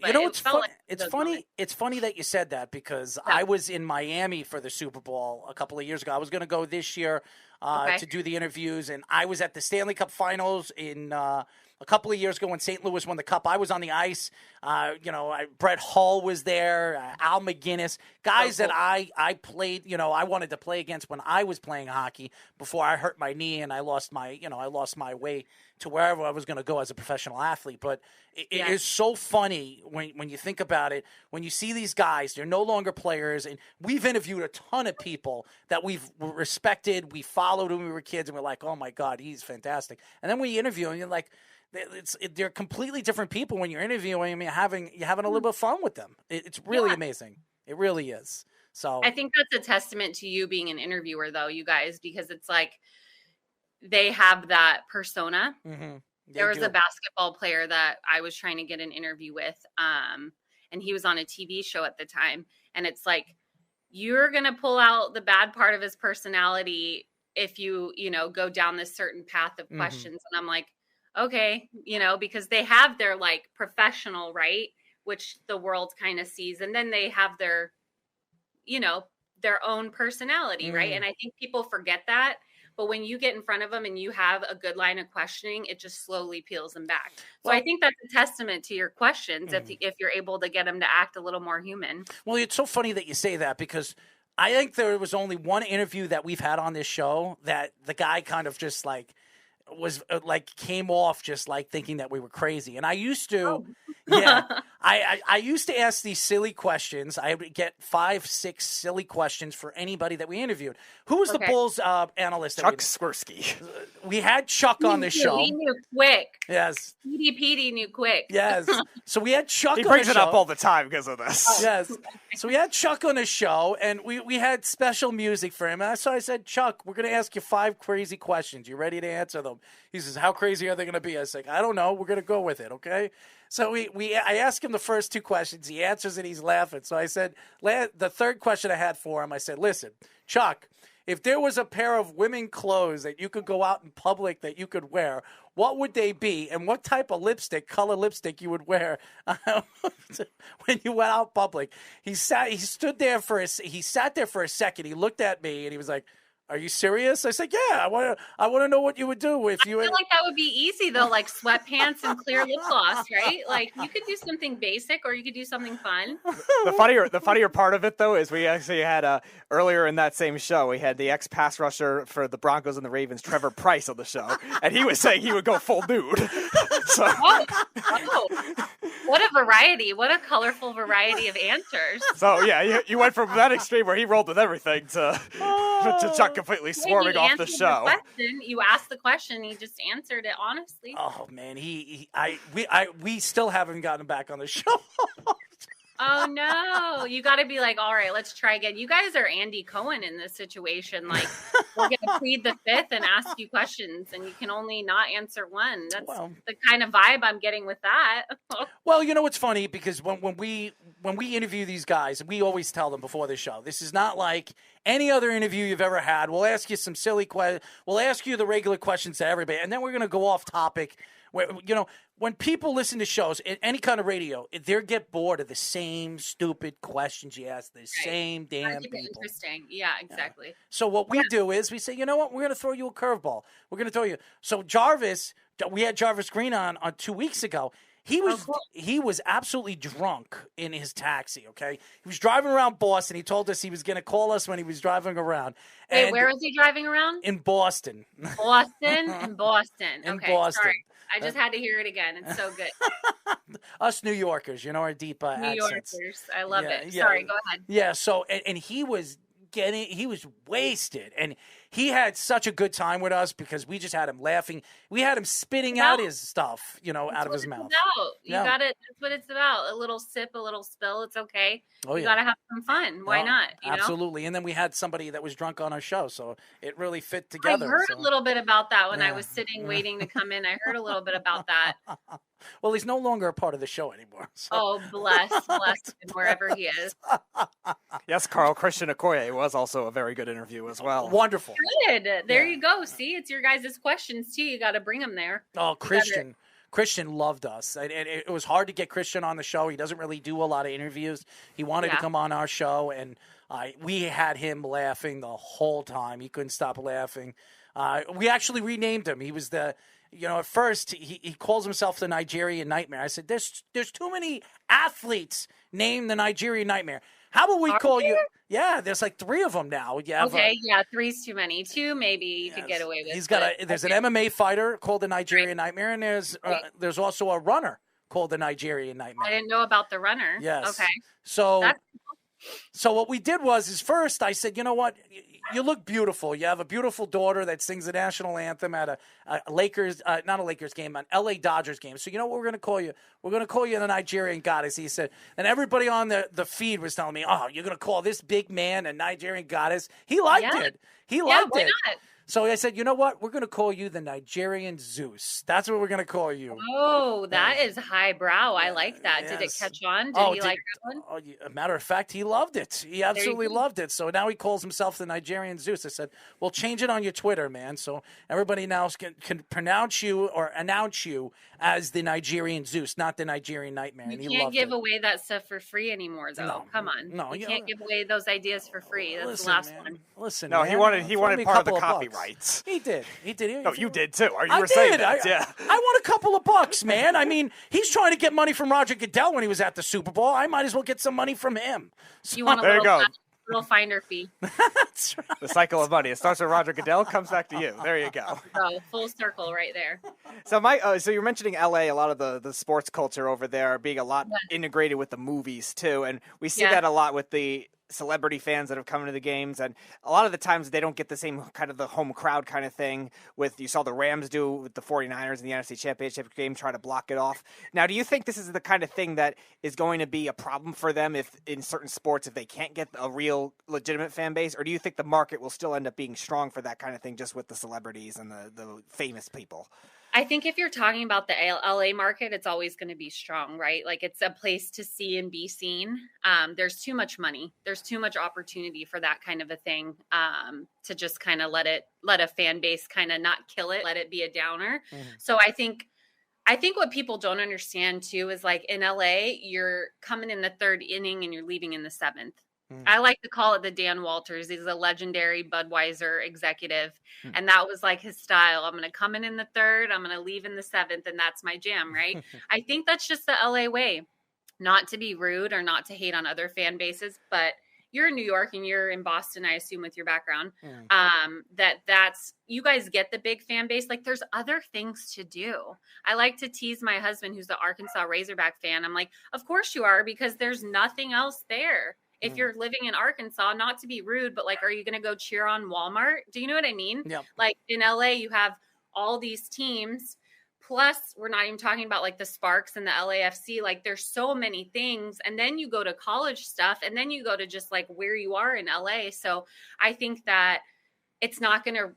But It's funny. It's funny that you said that because I was in Miami for the Super Bowl a couple of years ago. I was going to go this year to do the interviews, and I was at the Stanley Cup Finals in a couple of years ago when St. Louis won the Cup. I was on the ice. Brett Hull was there, Al McGinnis, guys that I played. I wanted to play against when I was playing hockey before I hurt my knee and I lost my way to wherever I was going to go as a professional athlete. But it is so funny when you think about it. When you see these guys, they're no longer players, and we've interviewed a ton of people that we've respected, we followed when we were kids, and we're like, oh my God, he's fantastic. And then we interview, and you're like, they're completely different people when you're interviewing them. You're having a little bit of fun with them. It's really amazing. It really is. So I think that's a testament to you being an interviewer, though, you guys, because it's like they have that persona. Mm-hmm. There was a basketball player that I was trying to get an interview with, and he was on a TV show at the time. And it's like, you're going to pull out the bad part of his personality if you go down this certain path of questions. And I'm like, okay, because they have their like professional, right, which the world kind of sees. And then they have their, their own personality, right? And I think people forget that. But when you get in front of them and you have a good line of questioning, it just slowly peels them back. So I think that's a testament to your questions if you're able to get them to act a little more human. Well, it's so funny that you say that because I think there was only one interview that we've had on this show that the guy kind of just like was came off just like thinking that we were crazy. And I used to, I used to ask these silly questions. I would get 5-6 silly questions for anybody that we interviewed. Who was the Bulls analyst? Chuck Swirsky. We had Chuck on the show. He knew quick. Yes. Petey knew quick. Yes. So we had Chuck on the show. He brings it up all the time because of this. Yes. So we had Chuck on the show, and we had special music for him. And so I said, Chuck, we're going to ask you 5 crazy questions. You ready to answer them? He says, how crazy are they going to be? I was like, I don't know. We're going to go with it, okay? So I asked him the first 2 questions. He answers it. He's laughing. So I said, the third question I had for him, I said, listen, Chuck, if there was a pair of women clothes that you could go out in public that you could wear, what would they be? And what type of color lipstick you would wear when you went out public? He sat there for a second. He looked at me and he was like, are you serious? I said, yeah, I want to know what you would do if you... I feel like that would be easy, though, like sweatpants and clear lip gloss, right? Like, you could do something basic or you could do something fun. The funnier part of it, though, is we actually had, earlier in that same show, we had the ex-pass rusher for the Broncos and the Ravens, Trevor Price, on the show. And he was saying he would go full nude. So... What a variety. What a colorful variety of answers. So, yeah, you went from that extreme where he rolled with everything to Chuck completely swarming off the show. You asked the question, he just answered it honestly. Oh man, we still haven't gotten back on the show. Oh no, you got to be like, all right, let's try again. You guys are Andy Cohen in this situation. Like, we're going to plead the fifth and ask you questions, and you can only not answer one. That's the kind of vibe I'm getting with that. Well, it's funny because when we interview these guys, we always tell them before the show, this is not like any other interview you've ever had. We'll ask you some silly questions. We'll ask you the regular questions to everybody, and then we're going to go off topic. When people listen to shows, in any kind of radio, they get bored of the same stupid questions you ask the same damn people. Interesting. Yeah, exactly. Yeah. So what we do is we say, you know what? We're going to throw you a curveball. We're going to throw you. So we had Jarvis Green on 2 weeks ago. He was absolutely drunk in his taxi, okay? He was driving around Boston. He told us he was going to call us when he was driving around. Wait, where was he driving around? In Boston. In Boston. In Okay, Boston. Sorry. I just had to hear it again. It's so good. Us New Yorkers, our deep accents. New Yorkers. I love it. Sorry, go ahead. Yeah, so, and he was wasted, and he had such a good time with us because we just had him laughing. We had him spitting out his stuff, out of his mouth. You got it. That's what it's about. A little sip, a little spill. It's okay. Oh, you got to have some fun. Why not? Absolutely. And then we had somebody that was drunk on our show, so it really fit together. I heard a little bit about that when I was sitting waiting to come in. I heard a little bit about that. Well, he's no longer a part of the show anymore. So. Oh, bless him wherever he is. Yes, Carl Christian Okoye was also a very good interview as well. Wonderful. Good. There you go. See, it's your guys' questions too. You got to bring them there. Oh, Christian Christian loved us. And it was hard to get Christian on the show. He doesn't really do a lot of interviews. He wanted to come on our show, and we had him laughing the whole time. He couldn't stop laughing. We actually renamed him. He was at first he calls himself the Nigerian Nightmare. I said, there's too many athletes named the Nigerian Nightmare. How about we call you? Yeah, there's like 3 of them now. Okay, 3's too many. 2 maybe you could get away with. He's got there's an MMA fighter called the Nigerian Nightmare, and there's also a runner called the Nigerian Nightmare. I didn't know about the runner. Yes. Okay. So what we did was first I said, you know what? You look beautiful. You have a beautiful daughter that sings the national anthem at a Lakers, not a Lakers game, an LA Dodgers game. So you know what we're going to call you? We're going to call you the Nigerian goddess. He said, and everybody on the feed was telling me, oh, you're going to call this big man a Nigerian goddess. He liked it. He liked it. Not? So I said, you know what? We're going to call you the Nigerian Zeus. That's what we're going to call you. Oh, that is highbrow. I like that. Yes. Did it catch on? Did he like that one? Oh, a matter of fact, he loved it. He absolutely loved it. So now he calls himself the Nigerian Zeus. I said, well, change it on your Twitter, man. So everybody now can pronounce you or announce you as the Nigerian Zeus, not the Nigerian Nightmare. You can't give away that stuff for free anymore, though. No, come on. No, you can't give away those ideas for free. That's the last one. Listen, no, he wanted part of the copyrights. He did. No, you did too. You were saying that. I want a couple of bucks, man. I mean, he's trying to get money from Roger Goodell when he was at the Super Bowl. I might as well get some money from him. So, you want a little finder fee. That's right. The cycle of money. It starts with Roger Goodell, comes back to you. There you go. Oh, full circle right there. So so you're mentioning LA, a lot of the sports culture over there being a lot integrated with the movies too, and we see that a lot with the celebrity fans that have come into the games, and a lot of the times they don't get the same kind of the home crowd kind of thing you saw the Rams do with the 49ers in the NFC Championship game, try to block it off. Now, do you think this is the kind of thing that is going to be a problem for them if in certain sports if they can't get a real legitimate fan base, or do you think the market will still end up being strong for that kind of thing just with the celebrities and the famous people? I think if you're talking about the LA market, it's always going to be strong, right? Like it's a place to see and be seen. There's too much money. There's too much opportunity for that kind of a thing to just kind of let a fan base kind of not kill it, let it be a downer. Mm-hmm. So I think what people don't understand too is like in LA, you're coming in the 3rd inning and you're leaving in the 7th. I like to call it the Dan Walters. He's a legendary Budweiser executive. And that was like his style. I'm going to come in the 3rd. I'm going to leave in the 7th. And that's my jam, right? I think that's just the LA way. Not to be rude or not to hate on other fan bases, but you're in New York and you're in Boston, I assume, with your background. That's you guys get the big fan base. Like there's other things to do. I like to tease my husband, who's the Arkansas Razorback fan. I'm like, of course you are, because there's nothing else there. If you're living in Arkansas, not to be rude, but like, are you going to go cheer on Walmart? Do you know what I mean? Yeah. Like in LA, you have all these teams. Plus, we're not even talking about like the Sparks and the LAFC. Like there's so many things. And then you go to college stuff, and then you go to just like where you are in LA. So I think that it's not going to,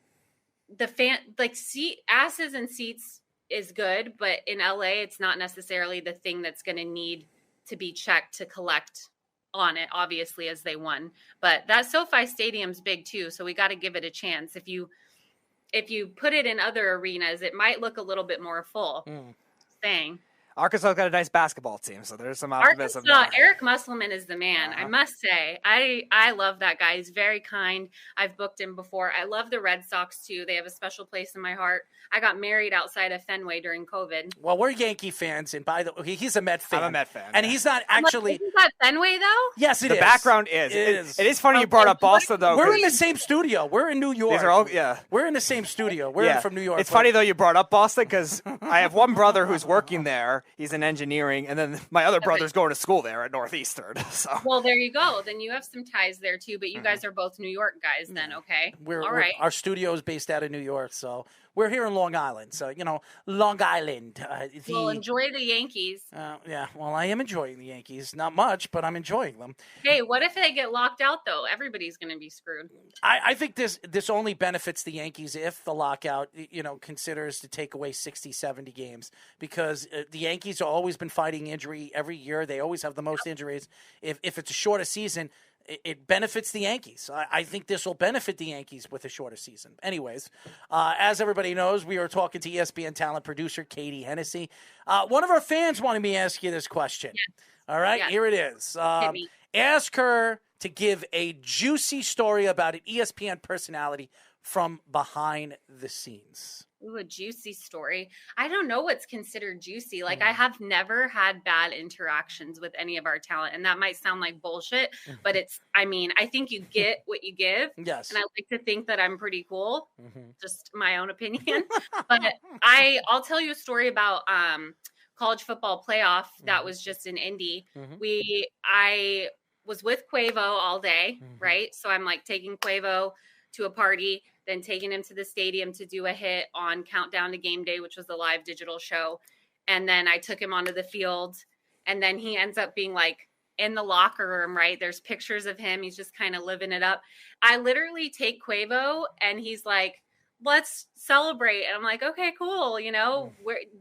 asses and seats is good, but in LA, it's not necessarily the thing that's going to need to be checked to collect on it, obviously, as they won. But that SoFi Stadium's big too, so we got to give it a chance. If you put it in other arenas, it might look a little bit more full. Thing. Arkansas got a nice basketball team, so there's some optimism there. Eric Musselman is the man, I must say. I love that guy. He's very kind. I've booked him before. I love the Red Sox, too. They have a special place in my heart. I got married outside of Fenway during COVID. Well, we're Yankee fans, and by the way, he's a Met fan. I'm a Met fan. And he's not actually... Isn't that Fenway, though? Yes, it is. The background is. It is funny you brought up Boston, though. We're in the same studio. We're in New York. These are all, We're in the same studio. We're from New York. It's funny, though, you brought up Boston, because I have one brother who's working there. He's in engineering, and then my other brother's going to school there at Northeastern. So. Well, there you go. Then you have some ties there, too, but you guys are both New York guys then, okay? All right. Our studio is based out of New York, so we're here in Long Island. So, Long Island. Well, enjoy the Yankees. Yeah, well, I am enjoying the Yankees. Not much, but I'm enjoying them. Hey, what if they get locked out, though? Everybody's going to be screwed. I think this only benefits the Yankees if the lockout, considers to take away 60, 70 games, because the Yankees have always been fighting injury every year. They always have the most injuries. If it's a shorter season, it benefits the Yankees. I think this will benefit the Yankees with a shorter season. Anyways, as everybody knows, we are talking to ESPN talent producer Katie Hennessey. One of our fans wanted me to ask you this question. Yes. All right, yes. Here it is. Ask her to give a juicy story about an ESPN personality from behind the scenes. Ooh, a juicy story. I don't know what's considered juicy. Like, I have never had bad interactions with any of our talent. And that might sound like bullshit, but I think you get what you give. Yes. And I like to think that I'm pretty cool. Just my own opinion. But I'll tell you a story about college football playoff that was just in Indy. I was with Quavo all day, right? So I'm like taking Quavo to a party, then taking him to the stadium to do a hit on Countdown to Game Day, which was the live digital show. And then I took him onto the field, and then he ends up being like in the locker room, right? There's pictures of him. He's just kind of living it up. I literally take Quavo and he's like, let's celebrate. And I'm like, okay, cool.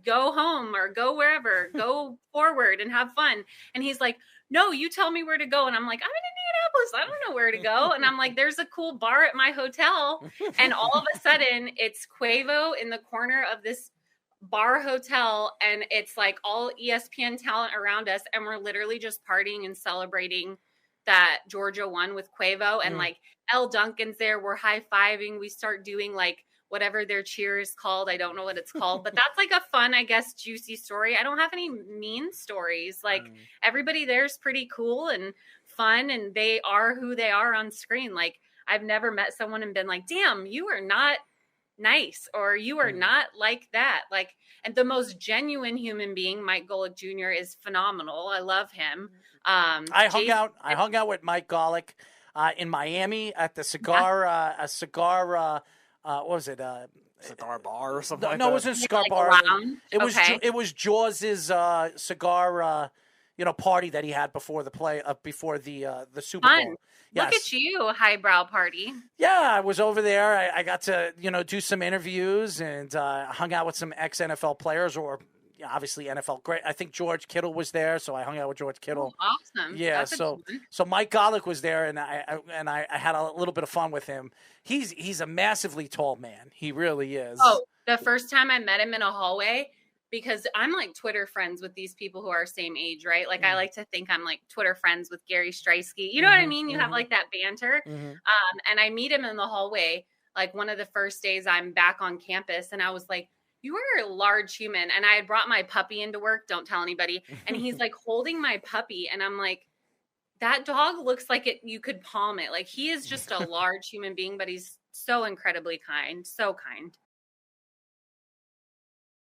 Go home or go wherever, go forward and have fun. And he's like, no, you tell me where to go. And I'm like, I'm in Indianapolis. I don't know where to go. And I'm like, there's a cool bar at my hotel. And all of a sudden it's Quavo in the corner of this bar hotel. And it's like all ESPN talent around us. And we're literally just partying and celebrating that Georgia won with Quavo. And like L. Duncan's there. We're high-fiving. We start doing like whatever their cheer is called. I don't know what it's called, but that's like a fun, I guess, juicy story. I don't have any mean stories. Like everybody there is pretty cool and fun, and they are who they are on screen. Like I've never met someone and been like, damn, you are not nice, or you are not like that. Like, and the most genuine human being, Mike Golick Jr., is phenomenal. I love him. I hung out with Mike Golick in Miami at the cigar, what was it? Cigar bar or something like that? No, it wasn't a cigar bar. It was Jaws's cigar, party that he had before the Super Bowl. Yes. Look at you, highbrow party. Yeah, I was over there. I got to, do some interviews and hung out with some ex-NFL players, or obviously NFL great. I think George Kittle was there, so I hung out with George Kittle. Oh, awesome. Yeah, so Mike Golick was there, and I had a little bit of fun with him. He's a massively tall man. He really is. Oh, the first time I met him in a hallway, because I'm like Twitter friends with these people who are same age, right? Like I like to think I'm like Twitter friends with Gary Streisky. You know what I mean? You have like that banter. And I meet him in the hallway, like one of the first days I'm back on campus, and I was like, you are a large human. And I had brought my puppy into work. Don't tell anybody. And he's like holding my puppy. And I'm like, that dog looks like you could palm it. Like he is just a large human being, but he's so incredibly kind. So kind.